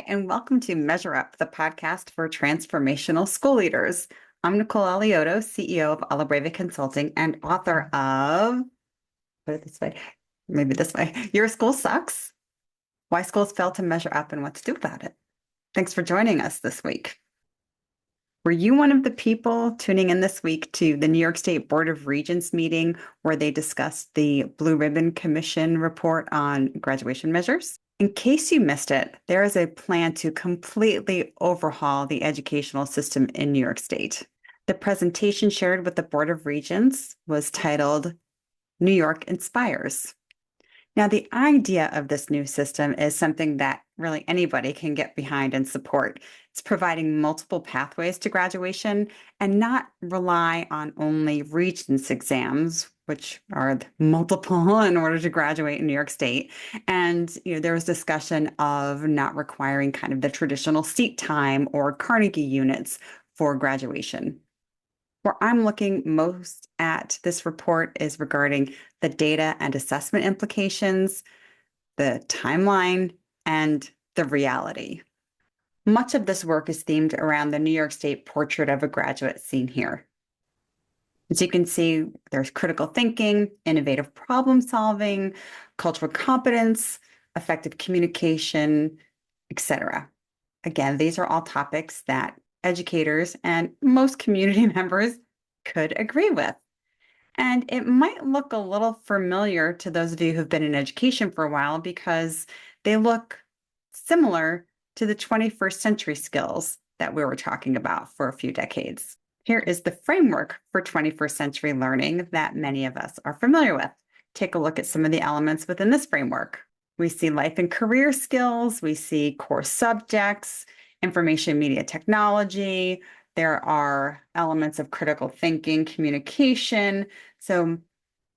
and welcome to Measure Up, the podcast for transformational school leaders. I'm Nicole Alioto, CEO of Alla Breve Consulting and author of, put it this way, maybe this way, Your School Sucks, Why Schools Fail to Measure Up and What to Do About It. Thanks for joining us this week. Were you one of the people tuning in this week to the New York State Board of Regents meeting where they discussed the Blue Ribbon Commission report on graduation measures? In case you missed it, there is a plan to completely overhaul the educational system in New York State. The presentation shared with the Board of Regents was titled New York Inspires. Now, the idea of this new system is something that really anybody can get behind and support. It's providing multiple pathways to graduation and not rely on only Regents exams, which are multiple in order to graduate in New York State. And there was discussion of not requiring kind of the traditional seat time or Carnegie units for graduation. Where I'm looking most at this report is regarding the data and assessment implications, the timeline, and the reality. Much of this work is themed around the New York State portrait of a graduate seen here. As you can see, there's critical thinking, innovative problem solving, cultural competence, effective communication, etc. Again, these are all topics that educators and most community members could agree with. And it might look a little familiar to those of you who've been in education for a while because they look similar to the 21st century skills that we were talking about for a few decades. Here is the framework for 21st century learning that many of us are familiar with. Take a look at some of the elements within this framework. We see life and career skills, we see core subjects, information media technology, there are elements of critical thinking, communication. So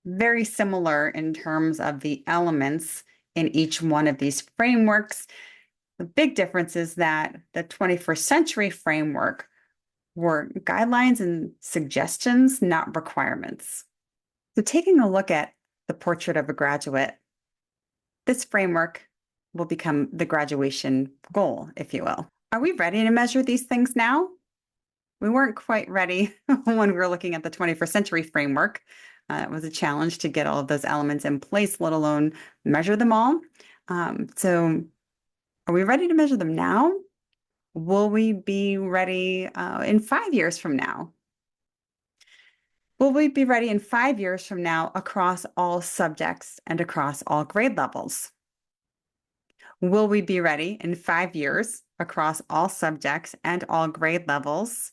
very similar in terms of the elements in each one of these frameworks. The big difference is that the 21st century framework were guidelines and suggestions, not requirements. So taking a look at the portrait of a graduate, this framework will become the graduation goal, if you will. Are we ready to measure these things now? We weren't quite ready when we were looking at the 21st century framework. It was a challenge to get all of those elements in place, let alone measure them all. So are we ready to measure them now? Will we be ready in 5 years from now? Will we be ready in 5 years from now across all subjects and across all grade levels? Will we be ready in 5 years across all subjects and all grade levels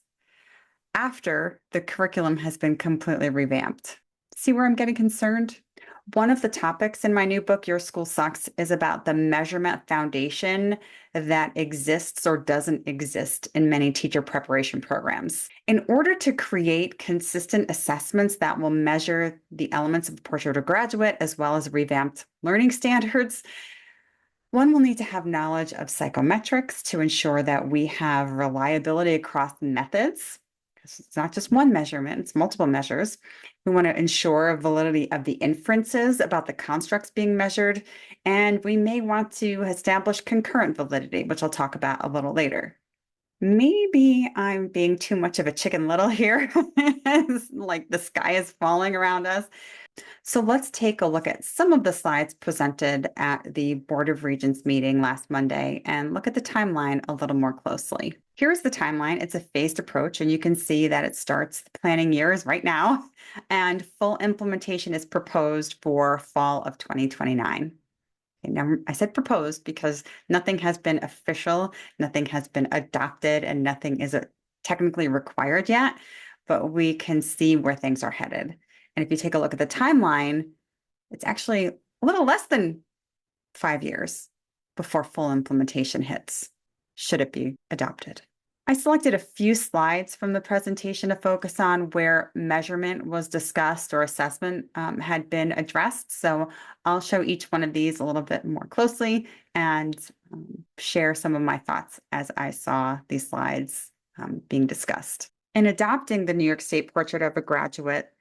after the curriculum has been completely revamped? See where I'm getting concerned? One of the topics in my new book, Your School Sucks, is about the measurement foundation that exists or doesn't exist in many teacher preparation programs. In order to create consistent assessments that will measure the elements of the portrait of a graduate, as well as revamped learning standards, one will need to have knowledge of psychometrics to ensure that we have reliability across methods. It's not just one measurement, it's multiple measures. We want to ensure validity of the inferences about the constructs being measured, and we may want to establish concurrent validity, which I'll talk about a little later. Maybe I'm being too much of a Chicken Little here, like the sky is falling around us. So let's take a look at some of the slides presented at the Board of Regents meeting last Monday and look at the timeline a little more closely. Here's the timeline. It's a phased approach, and you can see that it starts the planning years right now, and full implementation is proposed for fall of 2029. Okay, now, I said proposed because nothing has been official, nothing has been adopted, and nothing is technically required yet, but we can see where things are headed. And if you take a look at the timeline, it's actually a little less than 5 years before full implementation hits, should it be adopted. I selected a few slides from the presentation to focus on where measurement was discussed or assessment had been addressed. So I'll show each one of these a little bit more closely and share some of my thoughts as I saw these slides being discussed. In adopting the New York State Portrait of a Graduate,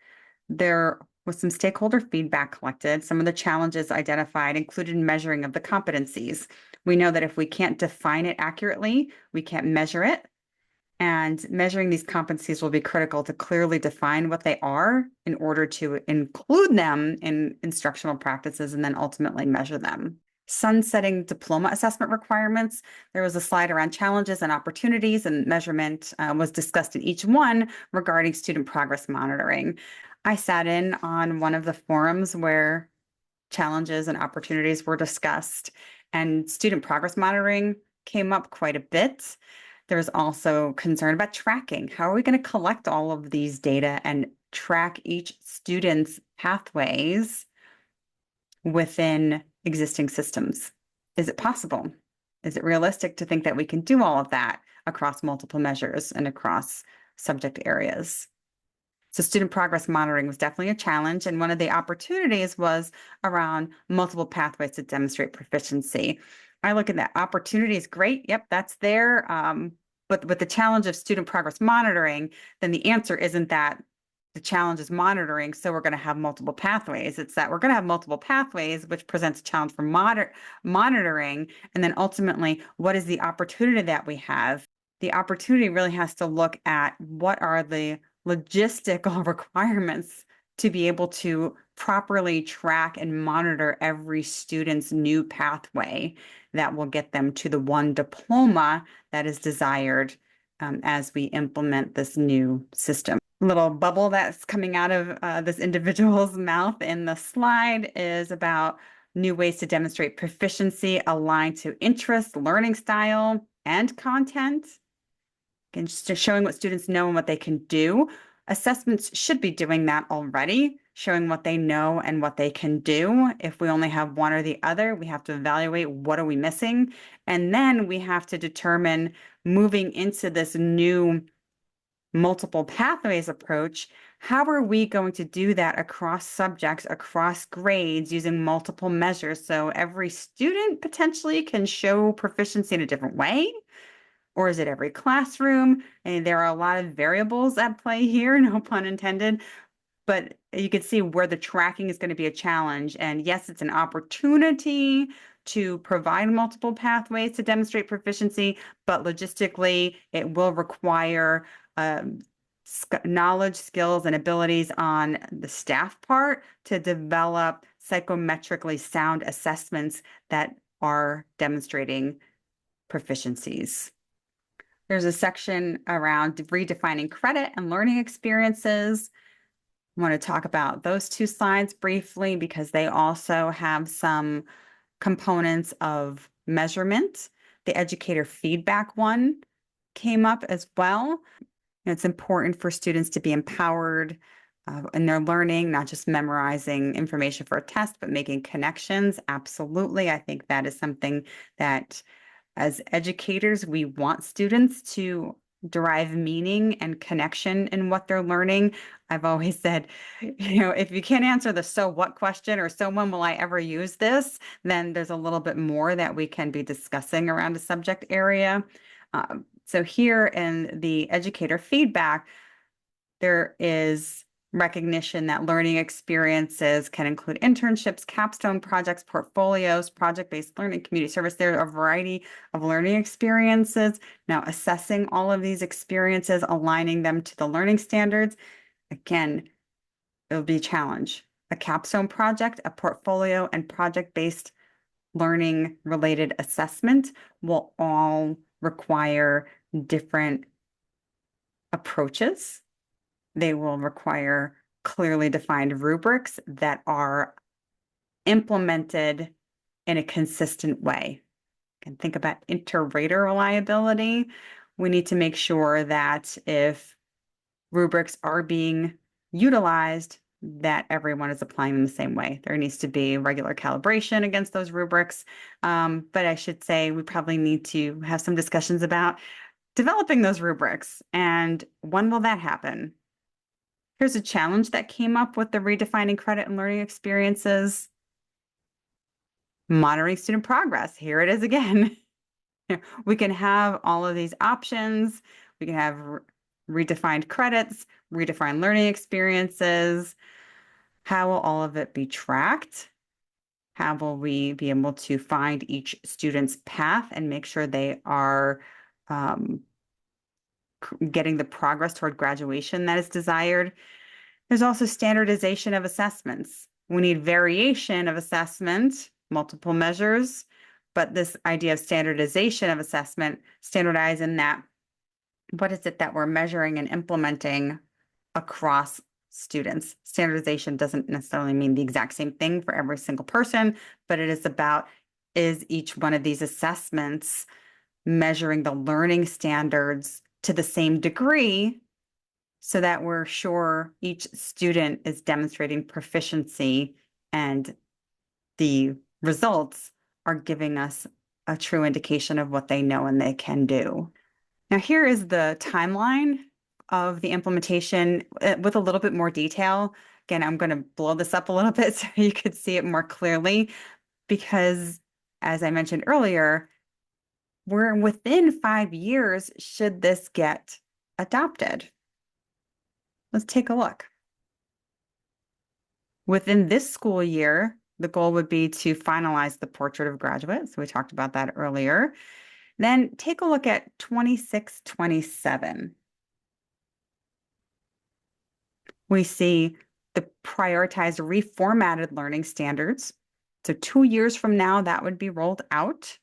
there was some stakeholder feedback collected. Some of the challenges identified included measuring of the competencies. We know that if we can't define it accurately, we can't measure it. And measuring these competencies will be critical to clearly define what they are in order to include them in instructional practices and then ultimately measure them. Sunsetting diploma assessment requirements. There was a slide around challenges and opportunities, and measurement was discussed in each one regarding student progress monitoring. I sat in on one of the forums where challenges and opportunities were discussed, and student progress monitoring came up quite a bit. There was also concern about tracking. How are we going to collect all of these data and track each student's pathways within existing systems? Is it possible? Is it realistic to think that we can do all of that across multiple measures and across subject areas? So student progress monitoring was definitely a challenge, and one of the opportunities was around multiple pathways to demonstrate proficiency. I look at that opportunity is great. Yep, that's there. But with the challenge of student progress monitoring, then the answer isn't that the challenge is monitoring, so we're going to have multiple pathways. It's that we're going to have multiple pathways, which presents a challenge for monitoring. And then ultimately, what is the opportunity that we have? The opportunity really has to look at what are the logistical requirements to be able to properly track and monitor every student's new pathway that will get them to the one diploma that is desired as we implement this new system. Little bubble that's coming out of this individual's mouth in the slide is about new ways to demonstrate proficiency aligned to interest, learning style, and content. And just showing what students know and what they can do. Assessments should be doing that already, showing what they know and what they can do. If we only have one or the other, we have to evaluate what are we missing. And then we have to determine, moving into this new multiple pathways approach, how are we going to do that across subjects, across grades, using multiple measures so every student potentially can show proficiency in a different way? Or is it every classroom? And there are a lot of variables at play here, no pun intended. But you can see where the tracking is going to be a challenge. And yes, it's an opportunity to provide multiple pathways to demonstrate proficiency, but logistically, it will require knowledge, skills, and abilities on the staff part to develop psychometrically sound assessments that are demonstrating proficiencies. There's a section around redefining credit and learning experiences. I want to talk about those two slides briefly because they also have some components of measurement. The educator feedback one came up as well. It's important for students to be empowered in their learning, not just memorizing information for a test, but making connections. Absolutely. I think that is something that as educators, we want students to derive meaning and connection in what they're learning. I've always said, if you can't answer the so what question or so when will I ever use this, then there's a little bit more that we can be discussing around a subject area. So here in the educator feedback, there is recognition that learning experiences can include internships, capstone projects, portfolios, project-based learning, community service. There are a variety of learning experiences. Now, assessing all of these experiences, aligning them to the learning standards, again, it'll be a challenge. A capstone project, a portfolio, and project-based learning related assessment will all require different approaches. They will require clearly defined rubrics that are implemented in a consistent way. And think about inter-rater reliability. We need to make sure that if rubrics are being utilized, that everyone is applying them the same way. There needs to be regular calibration against those rubrics. But I should say we probably need to have some discussions about developing those rubrics. And when will that happen? Here's a challenge that came up with the redefining credit and learning experiences. Monitoring student progress. Here it is again. We can have all of these options. We can have redefined credits, redefined learning experiences. How will all of it be tracked? How will we be able to find each student's path and make sure they are getting the progress toward graduation that is desired? There's also standardization of assessments. We need variation of assessment, multiple measures, but this idea of standardization of assessment, standardize in that, what is it that we're measuring and implementing across students? Standardization doesn't necessarily mean the exact same thing for every single person, but it is about, is each one of these assessments measuring the learning standards to the same degree so that we're sure each student is demonstrating proficiency and the results are giving us a true indication of what they know and they can do. Now, here is the timeline of the implementation with a little bit more detail. Again, I'm going to blow this up a little bit so you could see it more clearly, because as I mentioned earlier, we're within 5 years should this get adopted. Let's take a look. Within this school year, the goal would be to finalize the portrait of graduates. We talked about that earlier. Then take a look at 26, 27. We see the prioritized reformatted learning standards. So 2 years from now, that would be rolled out.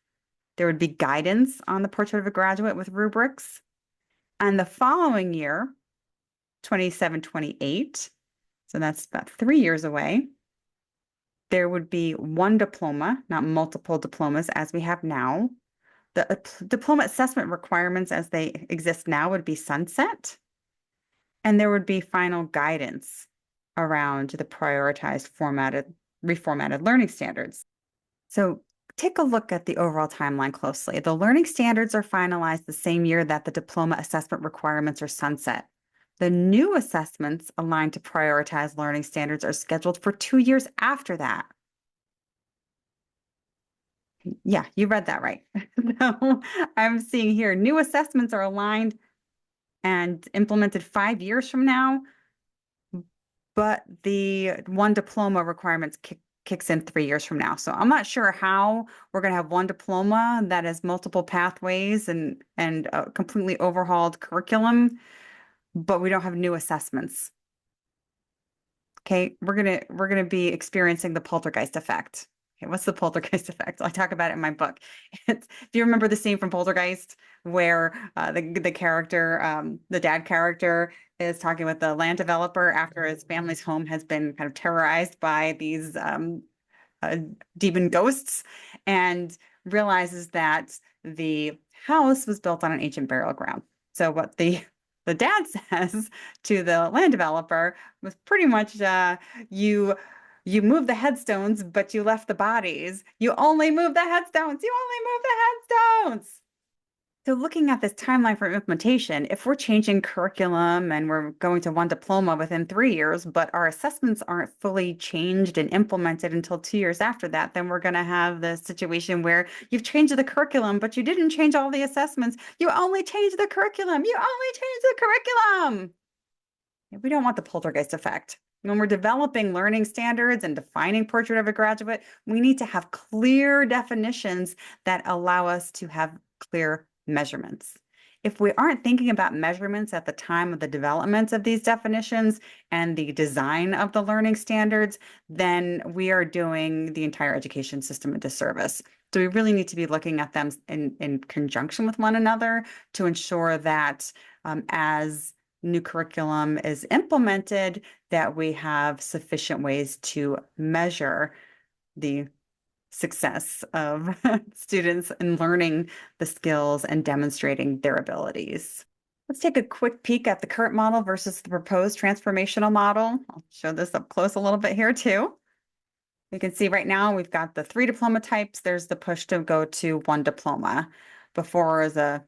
There would be guidance on the portrait of a graduate with rubrics. And the following year, 27, 28, so that's about 3 years away, there would be one diploma, not multiple diplomas as we have now. The diploma assessment requirements as they exist now would be sunset. And there would be final guidance around the prioritized reformatted learning standards. So take a look at the overall timeline closely. The learning standards are finalized the same year that the diploma assessment requirements are sunset. The new assessments aligned to prioritize learning standards are scheduled for 2 years after that. Yeah, you read that right. No, I'm seeing here new assessments are aligned and implemented 5 years from now, but the one diploma requirements kicks in 3 years from now. So I'm not sure how we're going to have one diploma that has multiple pathways and a completely overhauled curriculum, but we don't have new assessments. Okay, we're gonna be experiencing the poltergeist effect. Okay, what's the poltergeist effect? I talk about it in my book. It's, if you remember the scene from Poltergeist where the character, the dad character, is talking with the land developer after his family's home has been kind of terrorized by these uh, demon ghosts, and realizes that the house was built on an ancient burial ground. So what the dad says to the land developer was pretty much, you moved the headstones, but you left the bodies. You only moved the headstones. You only moved the headstones. So looking at this timeline for implementation, if we're changing curriculum and we're going to one diploma within 3 years, but our assessments aren't fully changed and implemented until 2 years after that, then we're going to have the situation where you've changed the curriculum, but you didn't change all the assessments. You only changed the curriculum. You only changed the curriculum. We don't want the poltergeist effect. When we're developing learning standards and defining portrait of a graduate, we need to have clear definitions that allow us to have clear measurements. If we aren't thinking about measurements at the time of the development of these definitions and the design of the learning standards, then we are doing the entire education system a disservice. So we really need to be looking at them in conjunction with one another to ensure that as new curriculum is implemented, that we have sufficient ways to measure the success of students in learning the skills and demonstrating their abilities. Let's take a quick peek at the current model versus the proposed transformational model. I'll show this up close a little bit here too. You can see right now we've got the 3 diploma types. There's the push to go to 1 diploma. Before is a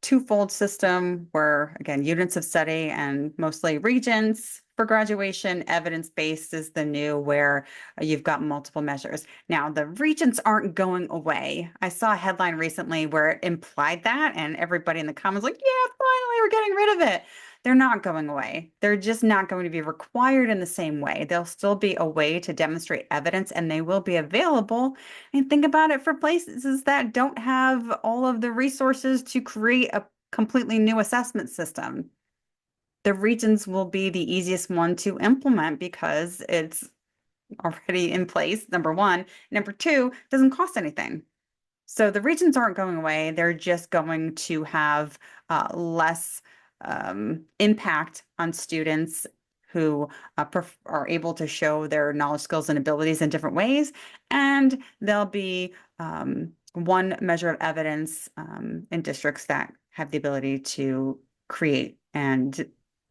twofold system where, again, units of study and mostly regents for graduation. Evidence-based is the new, where you've got multiple measures. Now, the regents aren't going away. I saw a headline recently where it implied that, and everybody in the comments like, yeah, finally, we're getting rid of it. they're not going away. They're just not going to be required in the same way. There'll still be a way to demonstrate evidence and they will be available. And think about it for places that don't have all of the resources to create a completely new assessment system. The regions will be the easiest one to implement because it's already in place, number one. Number two, doesn't cost anything. So the regions aren't going away. They're just going to have less impact on students who are able to show their knowledge, skills, and abilities in different ways. And there'll be one measure of evidence in districts that have the ability to create and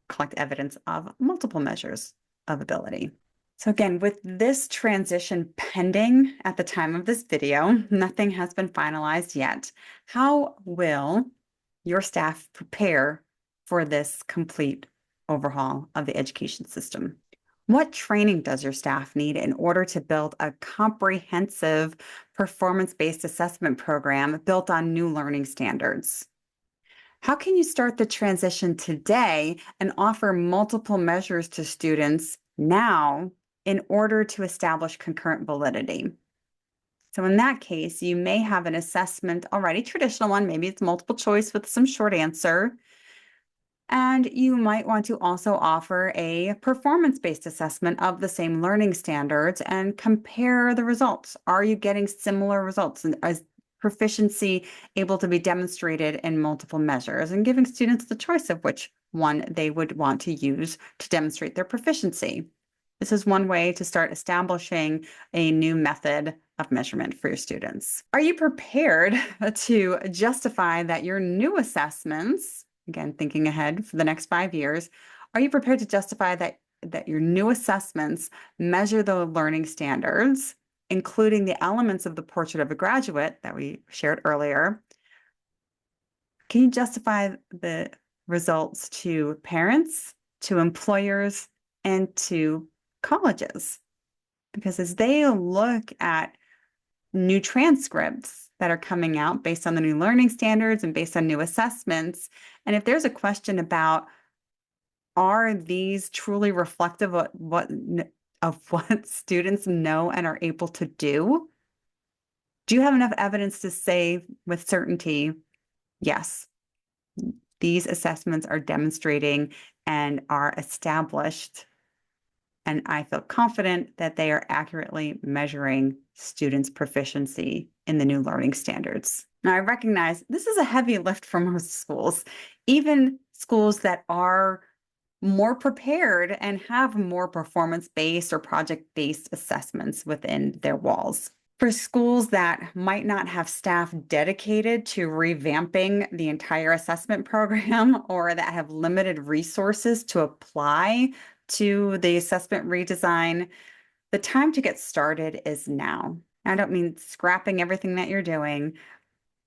collect evidence of multiple measures of ability. So again, with this transition pending at the time of this video, nothing has been finalized yet. How will your staff prepare for this complete overhaul of the education system? What training does your staff need in order to build a comprehensive performance-based assessment program built on new learning standards? How can you start the transition today and offer multiple measures to students now in order to establish concurrent validity? So in that case, you may have an assessment already, traditional one, maybe it's multiple choice with some short answer. And you might want to also offer a performance-based assessment of the same learning standards and compare the results. Are you getting similar results? And is proficiency able to be demonstrated in multiple measures, and giving students the choice of which one they would want to use to demonstrate their proficiency? This is one way to start establishing a new method of measurement for your students. Are you prepared to justify that your new assessments, again, thinking ahead for the next 5 years, are you prepared to justify that your new assessments measure the learning standards, including the elements of the portrait of a graduate that we shared earlier? Can you justify the results to parents, to employers, and to colleges? Because as they look at new transcripts that are coming out based on the new learning standards and based on new assessments, and if there's a question about, are these truly reflective of what students know and are able to do? Do you have enough evidence to say with certainty, yes, these assessments are demonstrating and are established, and I feel confident that they are accurately measuring students' proficiency in the new learning standards? Now, I recognize this is a heavy lift for most schools, even schools that are more prepared and have more performance-based or project-based assessments within their walls. For schools that might not have staff dedicated to revamping the entire assessment program, or that have limited resources to apply to the assessment redesign, the time to get started is now. I don't mean scrapping everything that you're doing,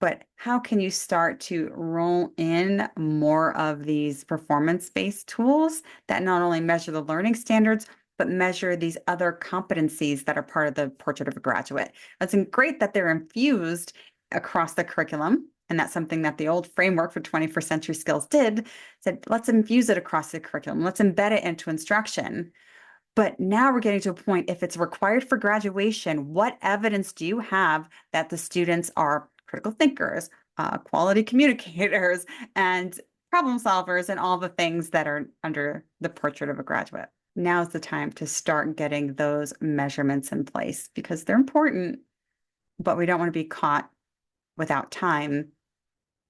but how can you start to roll in more of these performance-based tools that not only measure the learning standards, but measure these other competencies that are part of the portrait of a graduate? It's great that they're infused across the curriculum. And that's something that the old framework for 21st century skills said, let's infuse it across the curriculum. Let's embed it into instruction. But now we're getting to a point, if it's required for graduation, what evidence do you have that the students are critical thinkers, quality communicators, and problem solvers, and all the things that are under the portrait of a graduate? Now's the time to start getting those measurements in place because they're important, but we don't want to be caught without time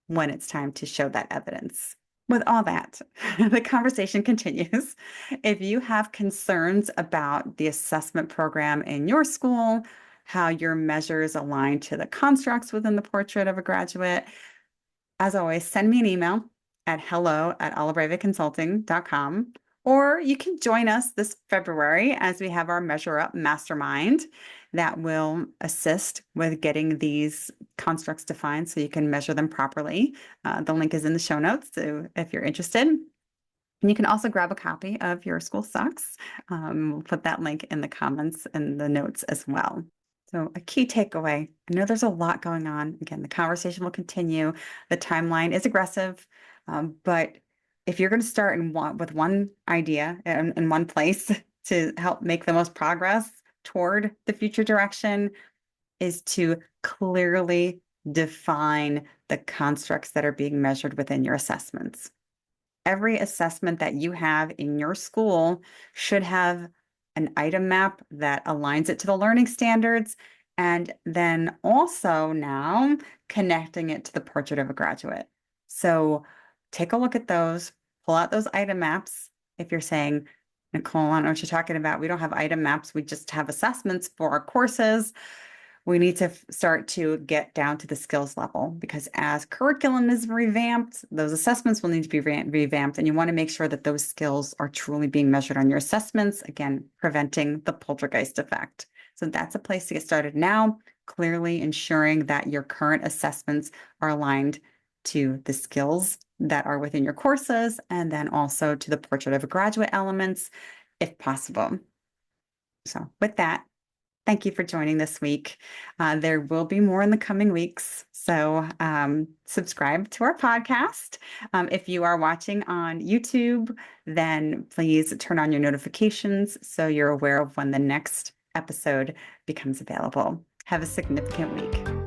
when it's time to show that evidence. With all that, the conversation continues. If you have concerns about the assessment program in your school, how your measures align to the constructs within the portrait of a graduate, as always, send me an email at hello@alabrevaconsulting.com, or you can join us this February as we have our Measure Up Mastermind that will assist with getting these constructs defined so you can measure them properly. The link is in the show notes, so if you're interested. And you can also grab a copy of Your School Sucks. We'll put that link in the comments and the notes as well. So a key takeaway, I know there's a lot going on. Again, the conversation will continue. The timeline is aggressive, but if you're going to start with one idea in one place to help make the most progress toward the future direction, is to clearly define the constructs that are being measured within your assessments. Every assessment that you have in your school should have an item map that aligns it to the learning standards, and then also now connecting it to the portrait of a graduate. So take a look at those, pull out those item maps. If you're saying, Nicole, I don't know what you're talking about. We don't have item maps. We just have assessments for our courses. We need to start to get down to the skills level, because as curriculum is revamped, those assessments will need to be revamped, and you want to make sure that those skills are truly being measured on your assessments, again, preventing the poltergeist effect. So that's a place to get started now, clearly ensuring that your current assessments are aligned to the skills that are within your courses, and then also to the portrait of a graduate elements, if possible. So with that, thank you for joining this week. There will be more in the coming weeks. So subscribe to our podcast. If you are watching on YouTube, then please turn on your notifications so you're aware of when the next episode becomes available. Have a significant week.